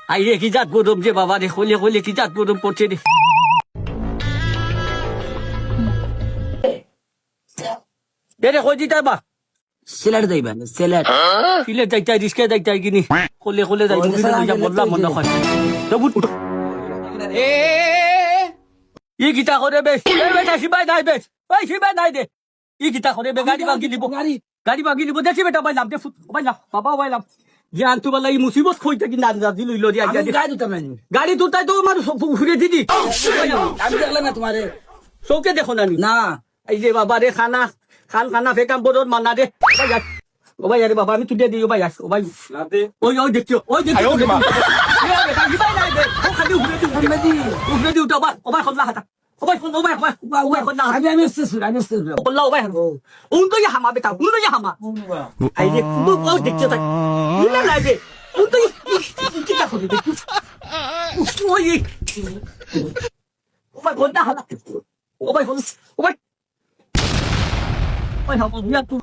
আইরে কি জাত গরম যে বাবা রে, হলে হলে কি জাত গরম পড়ছে রে। এরে কই দিতে বা সিলেট যাইবেন সিলেট ফিলে যাইতে রিস্কে যাইতে কিনি হলে হলে যাই বললাম মনে হয় তবু ই গীতা করে বেশ বেটা শিবাই নাই বেশ ওই শিবাই নাই দে ই গীতা করে বে গাড়ি বাগি লিব গাড়ি বাগি লিব দেখি বেটা বাইলাম দে ফুট বাইলাম বাবা বাইলাম জ্ঞান তো বলা এই মুসিবত কইতে কি না রাজি লইল রে আগে গাড়ি দুটা নাই গাড়ি দুটাই তো আমার ঘুরে দিদি আমি দেখলাম না তোমারে চৌকে দেখো না না এই যে বাবা রে খানা খানা ফেকাম বড় মানা দে ও ভাই আরে বাবা আমি তুলে দিই ও ভাই ও ভাই ওই দেখছো ওই দেখছো খালি ঘুরে দিও তো ও ভাই খোলা হাতা ও ভাই খোলা আমি আমি খোলা ও ভাই উন তো হামা বেটা উন তো হামা এই যে ও দেখছো তাই না লাগে উন তো কি কা করে দেখছো ওই ও ভাই খোলা হাতা ও ভাই ও ভাই ওই হামা বিয়া তুই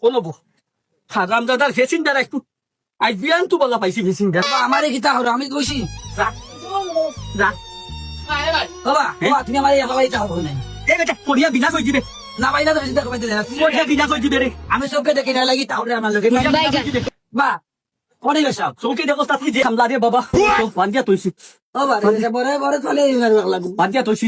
বলবো হারাম দাদার ফেসিং দ্বারা একটু আজ বিয়ান তো বলা পাইছি ফেসিং দ্বারা আমারে কিতা হলো আমি কইছি রাখ বাবা বাবা তুমি আমারে একাই যাও না এই বেটা কোরিয়া বিনা কই দিবে না বাইনা তো চিন্তা করতে দেনা কোরিয়া বিনা কই দিবে রে আমি সবকে দেখি না লাগি তাহলে আমার লগে বা পড়ে গেছে চৌকি দেখো তাতে যে হামলা রে বাবা তো পাঞ্জা তুইছি ও বারে বড় বড় চলে লাগু পাঞ্জা তুইছি